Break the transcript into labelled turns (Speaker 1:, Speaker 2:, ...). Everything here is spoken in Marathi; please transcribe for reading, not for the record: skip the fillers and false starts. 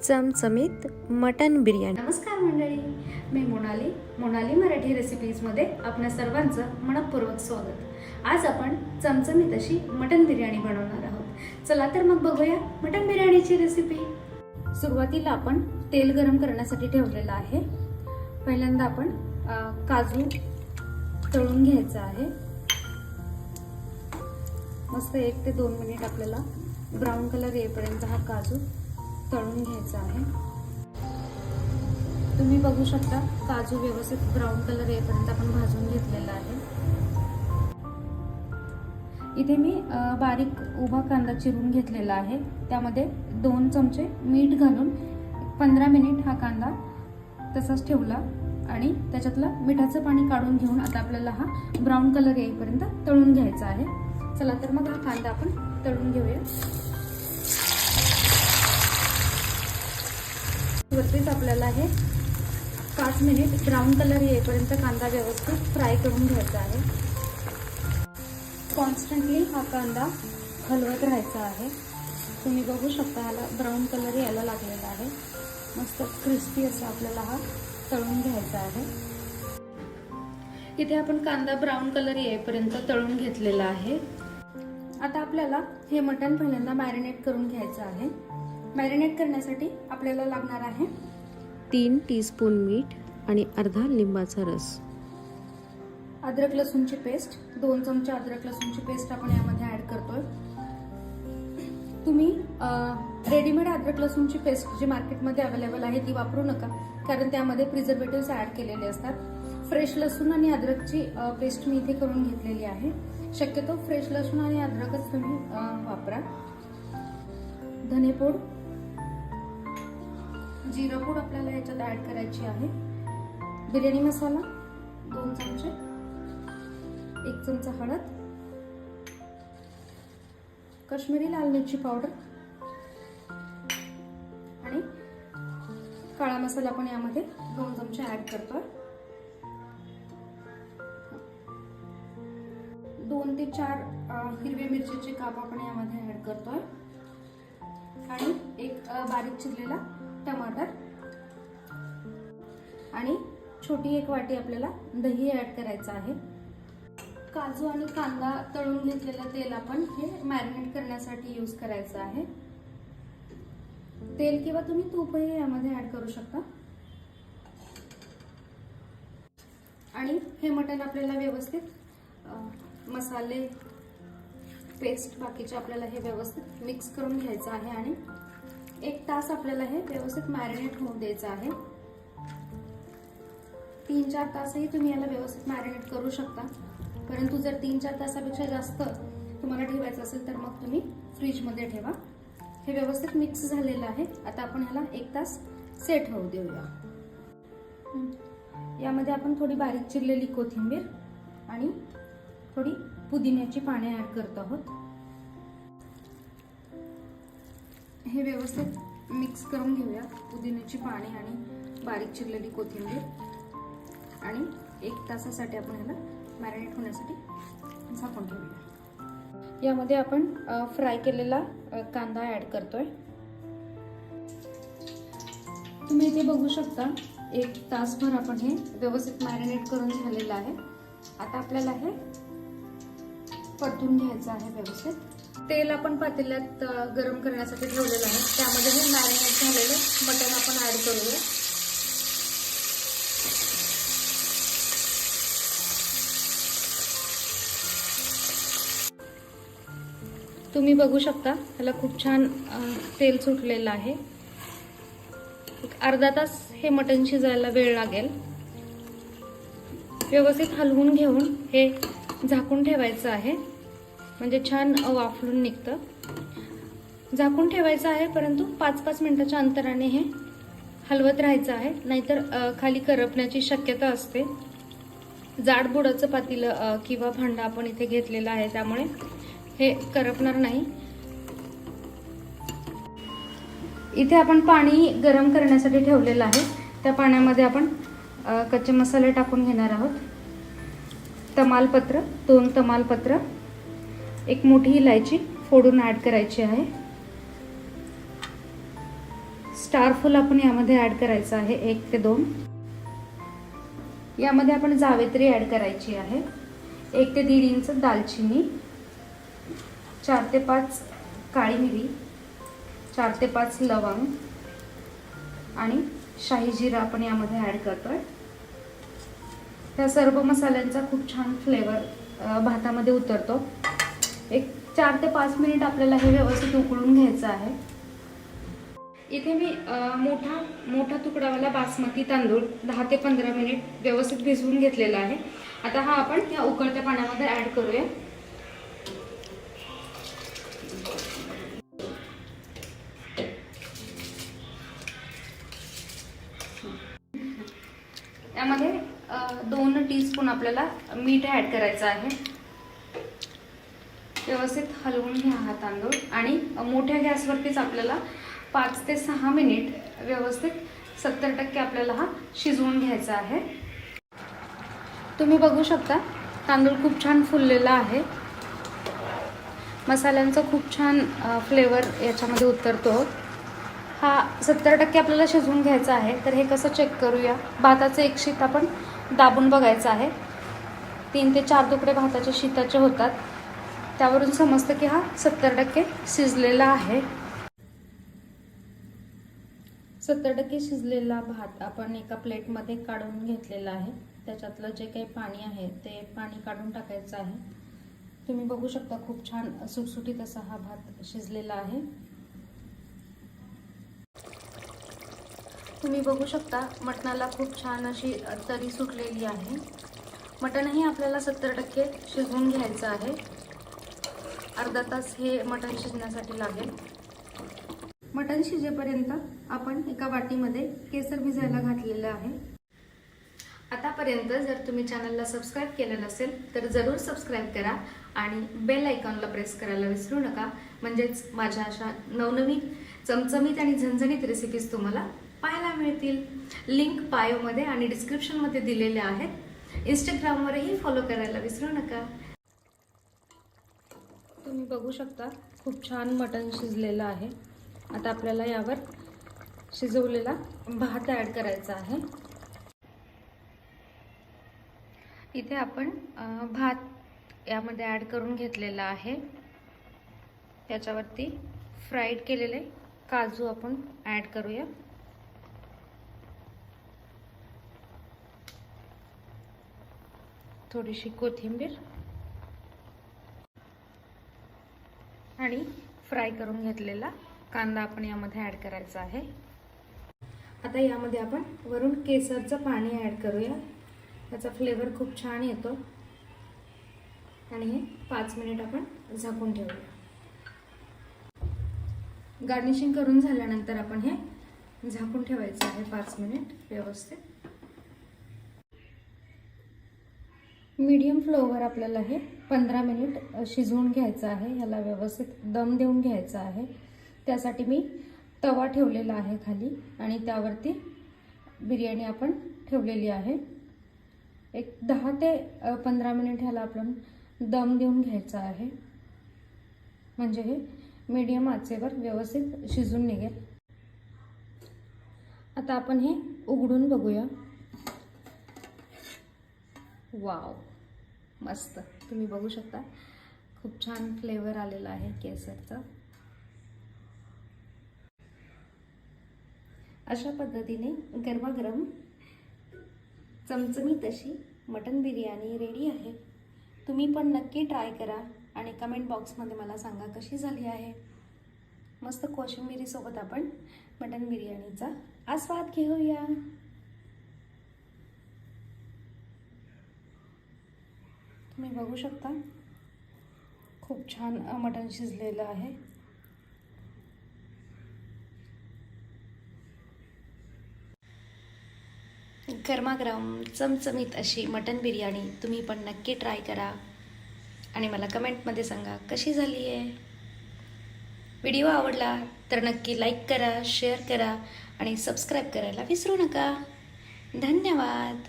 Speaker 1: चमचमीत मटन बिर्याणी।
Speaker 2: नमस्कार मंडळी, मी मोनाली मराठी रेसिपीजमध्ये आपल्या सर्वांचं मनपूर्वक स्वागत। आज आपण चमचमीत अशी मटन बिर्याणी बनवणार आहोत। चला तर मग बघूया मटन बिर्याणीची रेसिपी। सुरुवातीला आपण तेल गरम करण्यासाठी ठेवलेलं आहे। पहिल्यांदा आपण काजू तळून घ्यायचा आहे। मस्त 1 ते 2 मिनिट आपल्याला ब्राऊन कलर येईपर्यंत हा काजू तळून घ्यायचा आहे। तुम्ही बघू शकता काजू व्यवस्थित ब्राऊन कलर येईपर्यंत आपण भाजून घेतलेला आहे। इथे मी बारीक उभा कांदा चिरून घेतलेला आहे। त्यामध्ये 2 चमचे मीठ घालून 15 मिनिट हा कांदा तसाच ठेवला आणि त्याच्यातलं मिठाचं पाणी काढून घेऊन आता आपल्याला हा ब्राऊन कलर येईपर्यंत तळून घ्यायचा आहे। चला तर मग हा कांदा आपण तळून घेऊया। वरतीच आपल्याला हे 5 मिनिट ब्राऊन कलर येईपर्यंत कांदा व्यवस्थित फ्राय करून घ्यायचा आहे। कॉन्स्टंटली हा कांदा हलवत राहायचा आहे। तुम्ही बघू शकता ह्याला ब्राऊन कलर यायला लागलेला आहे। मस्त क्रिस्पी असा आपल्याला हा तळून घ्यायचा आहे। इथे आपण कांदा ब्राऊन कलर येईपर्यंत तळून घेतलेला आहे। आता आपल्याला हे मटण पहिल्यांदा मॅरिनेट करून घ्यायचं आहे। मॅरिनेट करण्यासाठी आपल्याला लागणार आहे
Speaker 1: 3 टीस्पून मीठ आणि अर्धा लिंबाचा रस।
Speaker 2: अद्रक लसूणची पेस्ट 2 चमचे अद्रक लसूणची पेस्ट आपण यामध्ये ऍड करतोय। तुम्ही रेडीमेड अद्रक लसूणची पेस्ट जी मार्केटमध्ये अवेलेबल आहे ती वापरू नका, कारण त्यामध्ये प्रिझर्वेटिव्हज ऍड केलेले असतात। फ्रेश लसूण आणि अद्रकची पेस्ट मी इथे करून घेतलेली आहे। शक्यतो फ्रेश लसूण आणि अद्रकच तुम्ही वापरा। धनेपूड, जिरा पूड आपल्याला याच्यात ऍड करायची आहे। बिर्याणी मसाला 2 चमचे, 1 चमचा हळद, काश्मीरी लाल मिरची पावडर आणि काळा मसाला आपण यामध्ये 2 चमचे ऍड करतोय। 2 ते 4 हिरव्या मिरचीचे काप आपण यामध्ये ऍड करतोय आणि एक बारीक चिरलेला टमाटर आणि छोटी 1 वाटी आपल्याला दही ऍड करायचं आहे। काजू आणि कांदा तळून घेतलेलं तेल आपण हे मॅरिनेट करण्यासाठी यूज करायचं आहे। तेल किंवा तुम्ही तूपही यामध्ये ऍड करू शकता आणि हे मटण आपल्याला व्यवस्थित मसाले पेस्ट बाकीचे आपल्याला हे व्यवस्थित मिक्स करून घ्यायचं आहे आणि 1 तास आपल्याला हे व्यवस्थित मॅरिनेट होऊ द्यायचं आहे। 3-4 तासही तुम्ही याला व्यवस्थित मॅरिनेट करू शकता, परंतु जर 3-4 तासापेक्षा जास्त तुम्हाला ठेवायचं असेल तर मग तुम्ही फ्रीजमध्ये ठेवा। हे व्यवस्थित मिक्स झालेलं आहे। आता आपण ह्याला 1 तास सेट होऊ देऊया। यामध्ये आपण थोडी बारीक चिरलेली कोथिंबीर आणि थोडी पुदिन्याची पाने ऍड करत आहोत। हे व्यवस्थित मिक्स करून घेऊया। पुदिन्याची पाने आणि बारीक चिरलेली कोथिंबीर आणि 1 तासासाठी आपण ह्याला मॅरिनेट होण्यासाठी झाकून ठेवूया। यामध्ये आपण फ्राय केलेला कांदा ऍड करतोय। तुम्ही इथे बघू शकता 1 तासभर आपण हे व्यवस्थित मॅरिनेट करून झालेलं आहे। आता आपल्याला हे परतून घ्यायचं आहे व्यवस्थित। तेल आपण पातेल्यात गरम करण्यासाठी ठेवलेलं आहे, त्यामध्ये हे मॅरिनेट झालेलं मटण आपण ऍड करूया। तुम्ही बघू शकता ह्याला खूप छान तेल सुटलेलं आहे। 1 अर्धा तास हे मटण शिजायला वेळ लागेल। व्यवस्थित हलवून घेऊन हे झाकून ठेवायचं आहे, म्हणजे छान वाफलून निघतं। झाकून ठेवायचं आहे, परंतु 5-5 मिनिटाच्या अंतराने हे हलवत राहायचं आहे, नाहीतर खाली करपण्याची शक्यता असते। जाडबुडाचं पातेलं किंवा भांडं आपण इथे घेतलेलं आहे, त्यामुळे हे करपणार नाही। इथे आपण पाणी गरम करण्यासाठी ठेवलेलं आहे। त्या पाण्यामध्ये आपण कच्चे मसाले टाकून घेणार आहोत। तमालपत्र 2 तमालपत्र, 1 मोठी इलायची फोडून ऍड करायची आहे। स्टारफुल आपण यामध्ये ॲड करायचं आहे 1 ते 2. यामध्ये आपण जावेत्री ॲड करायची आहे. 1 ते 1.5 इंच दालचिनी, 4 ते 5 काळी मिरी, 4 ते 5 लवंग आणि शाही जिरा आपण यामध्ये ॲड करतोय. त्या सर्व मसाल्यांचा खूप छान फ्लेवर भातामध्ये उतरतो. एक 4 ते 5 मिनिट आपल्याला हे व्यवस्थित उकळून घ्यायचं आहे. इथे मी मोठा तुकडावाला बासमती तांदूळ 10 ते 15 मिनिट व्यवस्थित भिजवून घेतलेला आहे. आता हा आपण या उकळत्या पाण्यामध्ये ॲड करूया. यामध्ये 2 टीस्पून आपल्याला मीठ ॲड करायचं आहे. व्यवस्थित हलवून घ्या हा तांदूळ आणि मोठ्या गॅसवरतीच आपल्याला 5 ते 6 मिनिट व्यवस्थित 70% आपल्याला हा शिजवून घ्यायचा आहे. तुम्ही बघू शकता तांदूळ खूप छान फुललेला आहे. मसाल्यांचा खूप छान फ्लेवर याच्यामध्ये उतरतो. हा 70% आपल्याला शिजवून घ्यायचा आहे. तर हे कसं चेक करूया. भाताचं एक शीत आपण दाबून बघायचं आहे. 3 ते 4 तुकडे भाताच्या शीताचे होतात. त्यावरून समजतं की हा 70% शिजलेला आहे. 70% शिजलेला भात आपण एका प्लेटमध्ये काढून घेतलेला आहे. त्याच्यातलं जे काही पाणी आहे ते पाणी काढून टाकायचं आहे. तुम्ही बघू शकता खूप छान सुटसुटीत असा हा भात शिजलेला आहे. तुम्ही बघू शकता मटणाला खूप छान अशी तरी सुटलेली आहे. मटणही आपल्याला 70% शिजवून घ्यायचं आहे. अर्धा तास हे मटण शिजण्यासाठी लागेल. मटण शिजेपर्यंत आपण एका वाटीमध्ये केसर भिजायला घातलेलं आहे. आतापर्यंत जर तुम्ही चॅनलला सबस्क्राईब केलं नसेल तर जरूर सबस्क्राईब करा आणि बेल आयकॉनला प्रेस करायला विसरू नका. म्हणजेच माझ्या अशा नवनवीन चमचमीत आणि झणझणीत रेसिपीज तुम्हाला पाहायला मिळतील. लिंक बायोमध्ये आणि डिस्क्रिप्शनमध्ये दिलेल्या आहेत. इंस्टाग्रामवरही फॉलो करायला विसरू नका. तुम्ही बघू शकता खूप छान मटण शिजलेलं आहे. आता आपल्याला यावर शिजवलेला भात ॲड करायचा आहे. इथे आपण भात यामध्ये ॲड करून घेतलेला आहे. त्याच्यावरती फ्राईड केलेले काजू आपण ॲड करूया. थोडीशी कोथिंबीर आणि फ्राय करून घेतलेला कांदा आपण यामध्ये ॲड करायचा आहे. आता यामध्ये आपण वरून केसरचं पाणी ॲड करूया. त्याचा फ्लेवर खूप छान येतो आणि हे 5 मिनिट आपण झाकून ठेवूया. गार्निशिंग करून झाल्यानंतर आपण हे झाकून ठेवायचं आहे 5 मिनिट व्यवस्थित. मीडियम फ्लोवर आपल्याला हे 15 मिनिट शिजवून घ्यायचं आहे. ह्याला व्यवस्थित दम देऊन घ्यायचा आहे. त्यासाठी मी तवा ठेवलेला आहे खाली आणि त्यावरती बिर्याणी आपण ठेवलेली आहे. एक 10 ते 15 मिनिट ह्याला आपण दम देऊन घ्यायचा आहे. म्हणजे हे मीडियम आचेवर व्यवस्थित शिजून निघेल. आता आपण हे उघडून बघूया. वाव, मस्त. तुम्ही बघू शकता खूप छान फ्लेवर आलेला आहे केसरचा. अशा पद्धतीने गरमागरम चमचमीत अशी मटन बिर्याणी रेडी आहे. तुम्ही पण नक्की ट्राय करा आणि कमेंट बॉक्समध्ये मला सांगा कशी झाली आहे. मस्त कोशिंबिरीसोबत आपण मटन बिर्याणीचा आस्वाद घेऊया. तुम्ही बघू शकता खूप छान मटण शिजलेलं आहे. गरमागरम चमचमीत अशी मटन बिर्याणी तुम्ही पण नक्की ट्राय करा आणि मला कमेंटमध्ये सांगा कशी झाली आहे. व्हिडिओ आवडला तर नक्की लाईक करा, शेअर करा आणि सबस्क्राईब करायला विसरू नका. धन्यवाद.